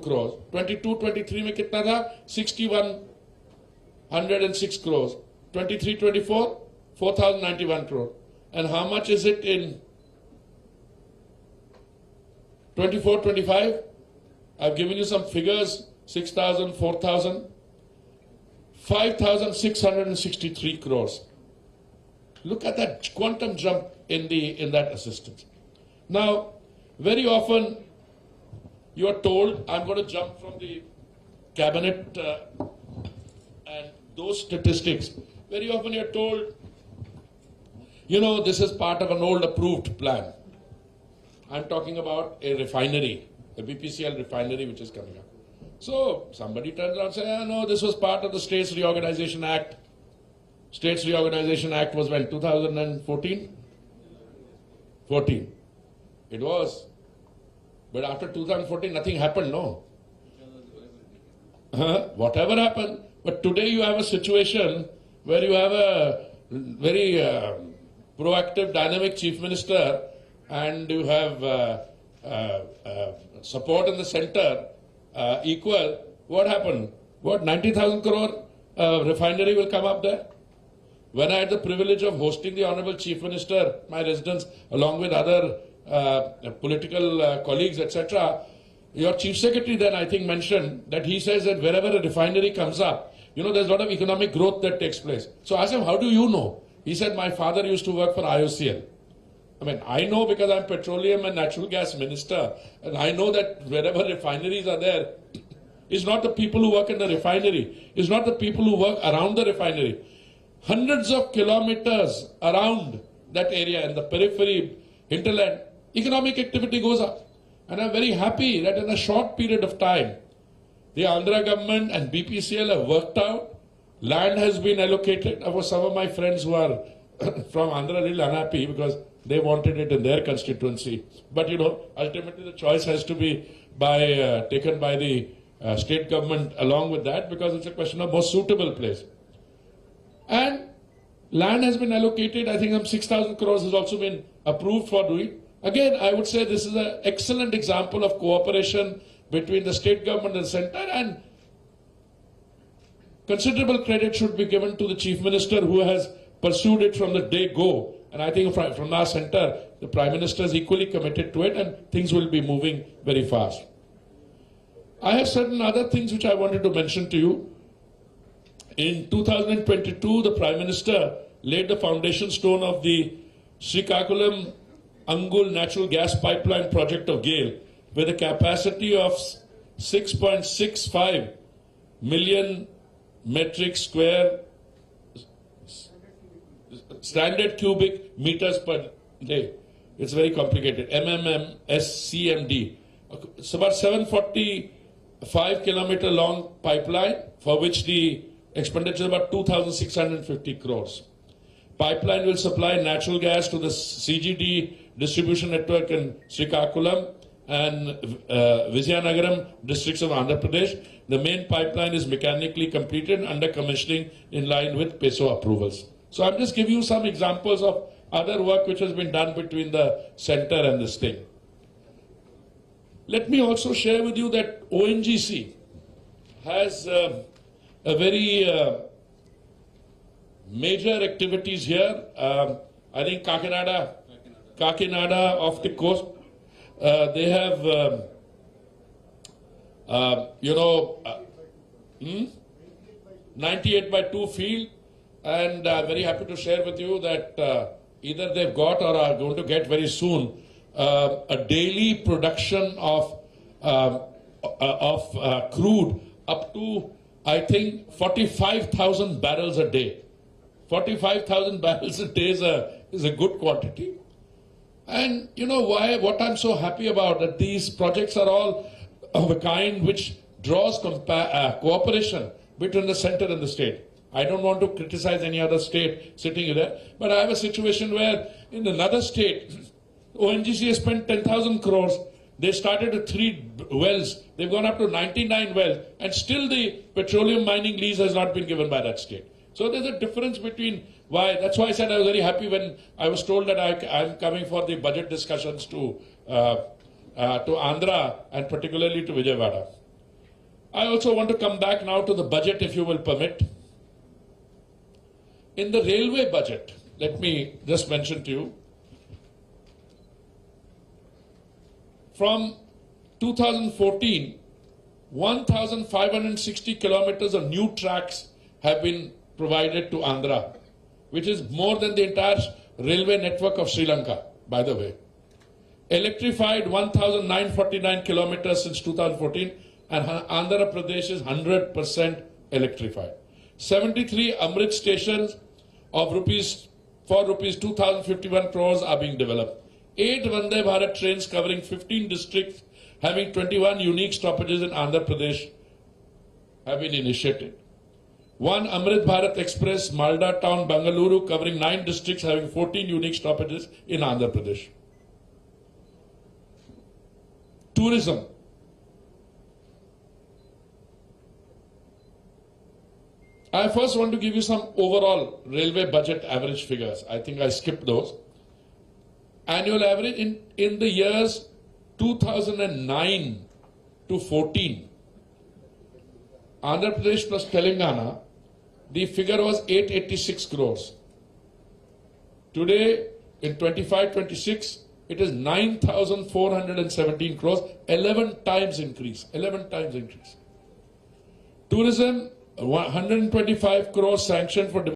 crores. 22-23 में कितना था? 6,106 crores. 23-24, 4,091 crore. And how much is it in 24-25? I've given you some figures: 6,000, 4,000, 5,663 crores. Look at that quantum jump in that assistance. Now, very often you are told, I'm going to jump from the cabinet and those statistics. Very often you are told, you know, this is part of an old approved plan. I'm talking about a refinery, a BPCL refinery which is coming up. So somebody turns around and says, no, this was part of the States Reorganization Act. States Reorganization Act was when? 2014? 14. It was. But after 2014, nothing happened, no? Whatever happened. But today you have a situation where you have a very proactive, dynamic Chief Minister, and you have support in the center equal. What happened? What, 90,000 crore refinery will come up there? When I had the privilege of hosting the Honorable Chief Minister, my residence, along with other political colleagues, etc., your Chief Secretary then, I think, mentioned that he says that wherever a refinery comes up, you know, there's a lot of economic growth that takes place. So I asked him, how do you know? He said, my father used to work for IOCL. I mean, I know because I'm Petroleum and Natural Gas Minister, and I know that wherever refineries are there, it's not the people who work in the refinery, it's not the people who work around the refinery. Hundreds of kilometers around that area in the periphery, hinterland, economic activity goes up. And I'm very happy that in a short period of time, the Andhra government and BPCL have worked out, land has been allocated. Of course, some of my friends who are from Andhra are really unhappy because they wanted it in their constituency. But you know, ultimately the choice has to be taken by the state government along with that, because it's a question of most suitable place. And land has been allocated. I think some 6,000 crores has also been approved for doing. Again, I would say this is an excellent example of cooperation between the state government and the center, and considerable credit should be given to the Chief Minister who has pursued it from the day go. And I think from our center, the Prime Minister is equally committed to it, and things will be moving very fast. I have certain other things which I wanted to mention to you. In 2022, the Prime Minister laid the foundation stone of the Srikakulam Angul natural gas pipeline project of GAIL with a capacity of 6.65 million metric square standard cubic meters per day. It's very complicated. MMMSCMD. It's about 745 kilometer long pipeline for which the expenditure is about 2,650 crores. Pipeline will supply natural gas to the CGD distribution network in Srikakulam and Vizianagaram districts of Andhra Pradesh. The main pipeline is mechanically completed under commissioning in line with PESO approvals. So I'm just giving you some examples of other work which has been done between the center and this thing. Let me also share with you that ONGC has a very major activities here. I think Kakinada off the coast, they have, 98/2 field, and I'm very happy to share with you that either they've got or are going to get very soon a daily production of crude up to, I think, 45,000 barrels a day. 45,000 barrels a day is a good quantity. And you know why? What I'm so happy about, that these projects are all of a kind which draws cooperation between the center and the state. I don't want to criticize any other state sitting there, but I have a situation where in another state, ONGC has spent 10,000 crores. They started with 3 wells. They've gone up to 99 wells, and still the petroleum mining lease has not been given by that state. So there's a difference between why. That's why I said I was very happy when I was told that I'm coming for the budget discussions to Andhra and particularly to Vijayawada. I also want to come back now to the budget, if you will permit. In the railway budget, let me just mention to you, from 2014, 1,560 kilometers of new tracks have been provided to Andhra, which is more than the entire railway network of Sri Lanka, by the way. Electrified 1,949 kilometers since 2014, and Andhra Pradesh is 100% electrified. 73 Amrit stations of rupees 2,051 crores are being developed. 8 Vande Bharat trains covering 15 districts having 21 unique stoppages in Andhra Pradesh have been initiated. 1 Amrit Bharat Express, Malda Town, Bangalore, covering 9 districts having 14 unique stoppages in Andhra Pradesh. Tourism. I first want to give you some overall railway budget average figures. I think I skipped those. Annual average in the years 2009 to 14, Andhra Pradesh plus Telangana, the figure was 886 crores. Today, in 25-26, it is 9,417 crores, 11 times increase, 11 times increase. Tourism, 125 crores sanctioned for